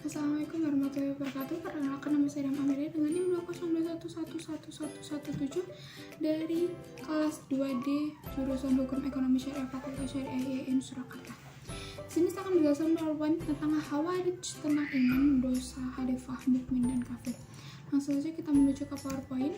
Assalamualaikum warahmatullahi wabarakatuh. Perkenalkan, nama saya Amelia dengan NIM 202111117 dari kelas 2D jurusan Hukum Ekonomi Syariah Fakultas Syariah IAIN Surakarta. Di sini saya akan menjelaskan poin tentang Khawarij, tentang iman, dosa, khalifah, mukmin, dan kafir. Langsung saja kita menuju ke PowerPoint.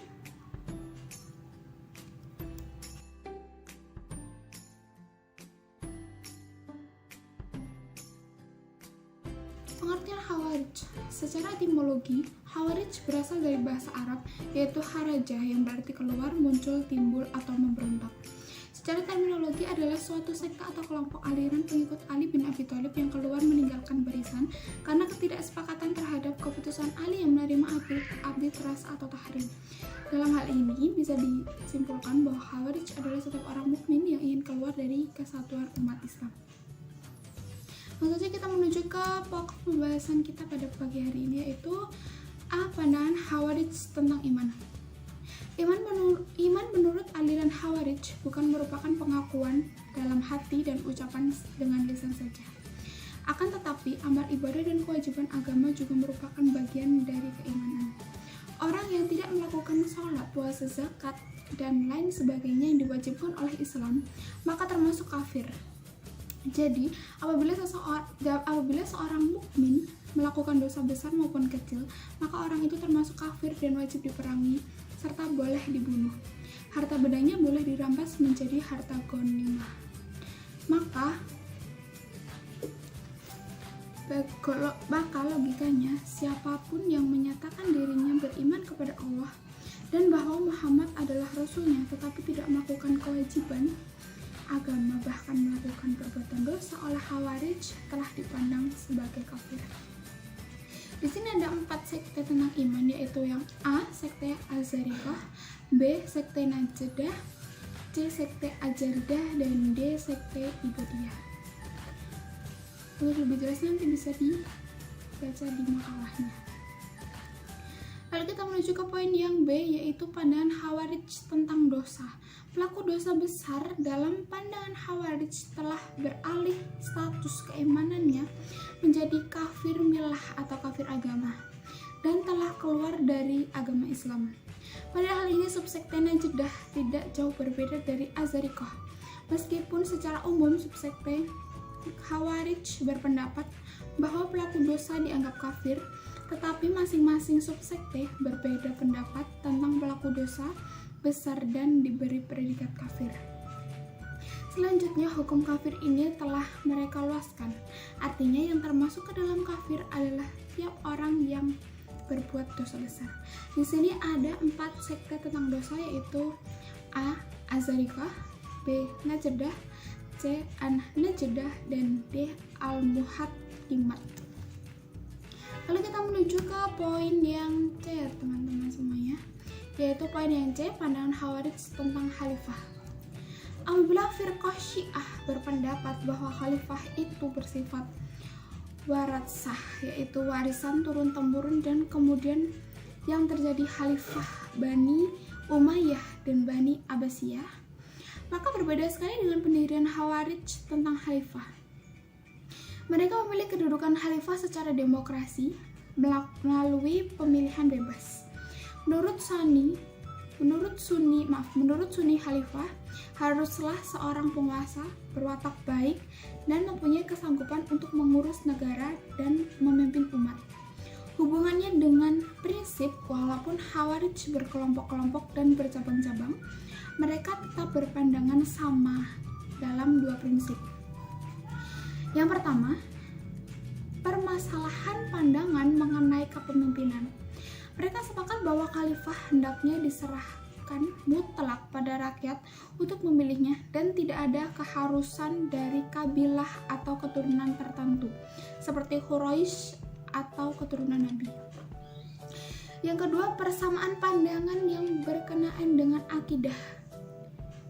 Pengertian Khawarij. Secara etimologi, Khawarij berasal dari bahasa Arab, yaitu kharaja, yang berarti keluar, muncul, timbul, atau memberontak. Secara terminologi adalah suatu sekte atau kelompok aliran pengikut Ali bin Abi Thalib yang keluar meninggalkan barisan karena ketidaksepakatan terhadap keputusan Ali yang menerima arbitrase atau tahrim. Dalam hal ini bisa disimpulkan bahwa Khawarij adalah setiap orang mukmin yang ingin keluar dari kesatuan umat Islam. Langsung saja kita menuju ke pokok pembahasan kita pada pagi hari ini, yaitu pandangan Khawarij tentang iman. Iman menurut aliran Khawarij bukan merupakan pengakuan dalam hati dan ucapan dengan lisan saja. Akan tetapi, amal ibadah dan kewajiban agama juga merupakan bagian dari keimanan. Orang yang tidak melakukan sholat, puasa, zakat, dan lain sebagainya yang diwajibkan oleh Islam, maka termasuk kafir. Jadi, apabila seorang mukmin melakukan dosa besar maupun kecil, maka orang itu termasuk kafir dan wajib diperangi serta boleh dibunuh. Harta bendanya boleh dirampas menjadi harta ghanimah. Maka logikanya, siapapun yang menyatakan dirinya beriman kepada Allah dan bahwa Muhammad adalah Rasulnya tetapi tidak melakukan kewajiban agama, bahkan melakukan perbuatan dosa oleh Khawarij, telah dipandang sebagai kafir. Di sini ada 4 sekte tentang iman, yaitu yang A, sekte Azarikah, B, sekte Najdah, C, sekte Ajaridah, dan D, sekte Ibadiyah. Untuk lebih jelas nanti bisa dibaca di makalahnya. Lalu kita menuju ke poin yang B, yaitu pandangan Khawarij tentang dosa. Pelaku dosa besar dalam pandangan Khawarij telah beralih status keimanannya menjadi kafir milah atau kafir agama dan telah keluar dari agama Islam. Pada hal ini, subsekte Najdah tidak jauh berbeda dari Azarikah. Meskipun secara umum subsekte Khawarij berpendapat bahwa pelaku dosa dianggap kafir, tetapi masing-masing subsekte berbeda pendapat tentang pelaku dosa besar dan diberi predikat kafir. Selanjutnya, hukum kafir ini telah mereka luaskan. Artinya yang termasuk ke dalam kafir adalah tiap orang yang berbuat dosa besar. Di sini ada 4 sekte tentang dosa, yaitu A, Azarikah, B, Najdah, C, An-Najdah, dan D, Al-Muhaddimat. Lalu kita menuju ke poin yang C, teman-teman semuanya, yaitu poin yang C, pandangan Khawarij tentang khalifah. Apabila firqah Syiah berpendapat bahwa khalifah itu bersifat waratsah, yaitu warisan turun-temurun, dan kemudian yang terjadi khalifah Bani Umayyah dan Bani Abbasiyah, maka berbeda sekali dengan pendirian Khawarij tentang khalifah. Mereka memilih kedudukan khalifah secara demokrasi melalui pemilihan bebas. Menurut Sunni khalifah haruslah seorang penguasa berwatak baik dan mempunyai kesanggupan untuk mengurus negara dan memimpin umat. Hubungannya dengan prinsip, walaupun Khawarij berkelompok-kelompok dan bercabang-cabang, mereka tetap berpandangan sama dalam 2 prinsip. Yang pertama, permasalahan pandangan mengenai kepemimpinan. Mereka sepakat bahwa khalifah hendaknya diserahkan mutlak pada rakyat untuk memilihnya dan tidak ada keharusan dari kabilah atau keturunan tertentu seperti Quraisy atau keturunan Nabi. Yang kedua, persamaan pandangan yang berkenaan dengan akidah.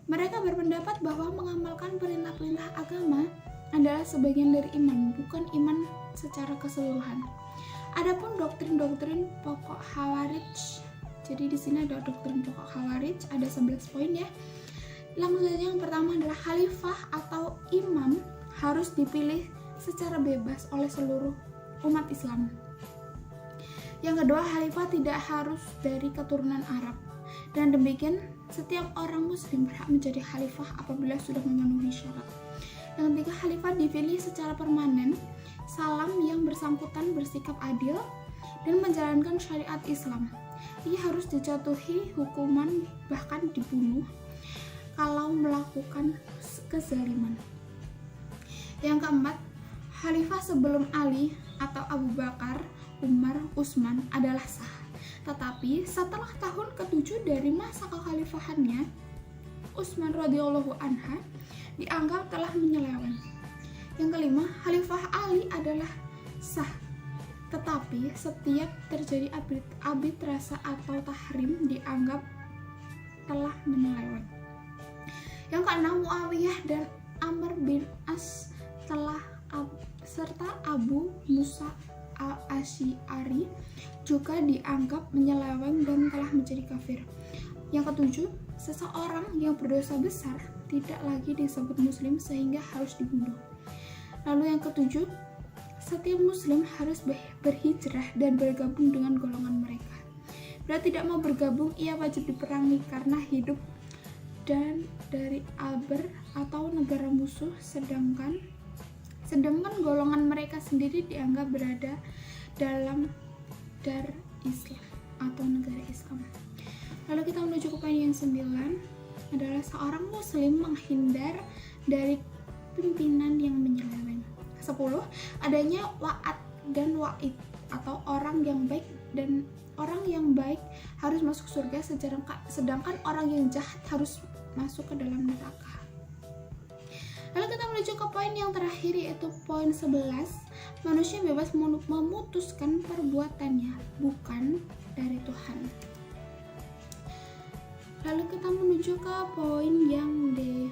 Mereka berpendapat bahwa mengamalkan perintah-perintah agama adalah sebagian dari iman, bukan iman secara keseluruhan. Adapun doktrin-doktrin pokok Khawarij, jadi di sini ada doktrin pokok Khawarij, ada 11 poin ya. Langsung saja, yang pertama adalah khalifah atau imam harus dipilih secara bebas oleh seluruh umat Islam. Yang kedua, khalifah tidak harus dari keturunan Arab. Dan demikian, setiap orang muslim berhak menjadi khalifah apabila sudah memenuhi syarat. Yang ketiga, khalifah dipilih secara permanen salam yang bersangkutan bersikap adil dan menjalankan syariat Islam. Ia harus dijatuhi hukuman bahkan dibunuh kalau melakukan kezaliman. Yang keempat, khalifah sebelum Ali atau Abu Bakar, Umar, Utsman adalah sah. Tetapi setelah tahun ke-7 dari masa kekhalifahannya, Utsman radhiyallahu anha dianggap telah menyeleweng. Yang kelima, khalifah Ali adalah sah. Tetapi setiap terjadi arbitrase atau tahrim dianggap telah menyeleweng. Yang keenam, Muawiyah dan Amr bin As serta Abu Musa al-Asy'ari juga dianggap menyeleweng dan telah menjadi kafir. Yang ketujuh, seseorang yang berdosa besar tidak lagi disebut muslim sehingga harus dibunuh. Lalu yang ketujuh, setiap muslim harus berhijrah dan bergabung dengan golongan mereka. Bila tidak mau bergabung, ia wajib diperangi karena hidup dan dari Alber atau negara musuh, sedangkan golongan mereka sendiri dianggap berada dalam dar Islam atau negara Islam. Lalu kita menuju ke poin yang 9 adalah seorang muslim menghindar dari pimpinan yang menyeleweng. 10. Adanya wa'ad dan wa'id atau orang yang baik dan orang yang baik harus masuk surga sedangkan orang yang jahat harus masuk ke dalam neraka. Lalu kita menuju ke poin yang terakhir, yaitu poin 11. Manusia bebas memutuskan perbuatannya, bukan dari Tuhan. Lalu kita menuju ke poin yang D,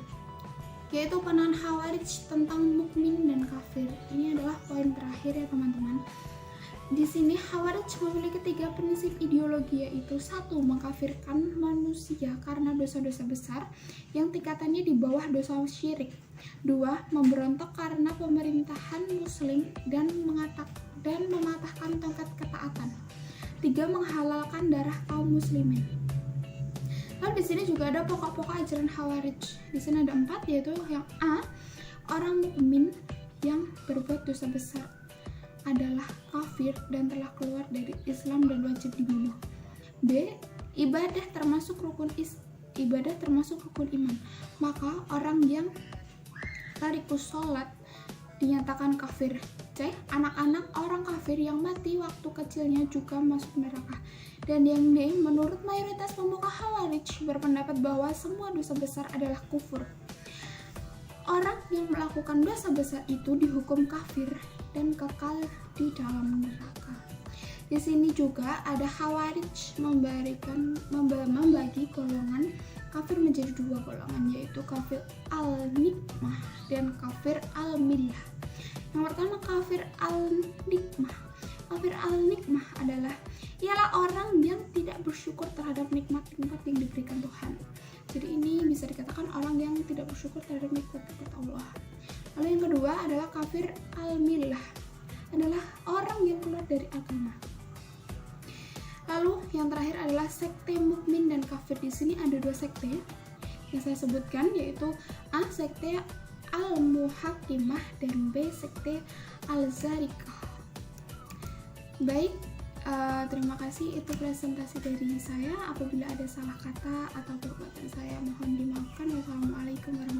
yaitu pandangan Khawarij tentang mukmin dan kafir. Ini adalah poin terakhir ya teman-teman. Di sini Khawarij memiliki 3 prinsip ideologi, yaitu 1. Mengkafirkan manusia karena dosa-dosa besar yang tingkatannya di bawah dosa syirik. 2. Memberontak karena pemerintahan muslim dan mematahkan tongkat ketaatan. 3. Menghalalkan darah kaum muslimin. Lalu di sini juga ada pokok-pokok ajaran Khawarij. Di sini ada 4, yaitu yang A. Orang mukmin yang berbuat dosa besar adalah kafir dan telah keluar dari Islam dan wajib dibunuh. B. Ibadah termasuk rukun iman. Maka orang yang tarikus sholat dinyatakan kafir. C. Anak-anak orang kafir yang mati waktu kecilnya juga masuk neraka. Dan yang D. Menurut mayoritas pemuka Khawarij berpendapat bahwa semua dosa besar adalah kufur. Orang yang melakukan dosa besar itu dihukum kafir dan kekal di dalam neraka. Di sini juga ada Khawarij membagi golongan kafir menjadi 2 golongan, yaitu kafir al-nikmah dan kafir al-millah. Yang pertama, kafir al-nikmah. Kafir al-nikmah ialah orang yang tidak bersyukur terhadap nikmat-nikmat yang diberikan Tuhan. Jadi ini bisa dikatakan orang yang tidak bersyukur terhadap nikmat-nikmat Allah. Lalu yang kedua adalah kafir al-millah, adalah orang yang keluar dari agama. Lalu yang terakhir adalah sekte mukmin dan kafir. Di sini ada 2 sekte yang saya sebutkan, yaitu A. Sekte al-muhakkimah dan B. Sekte al-zarikah. Baik, terima kasih, itu presentasi dari saya. Apabila ada salah kata atau perbuatan saya mohon dimaafkan. Wassalamualaikum warahmatullahi wabarakatuh.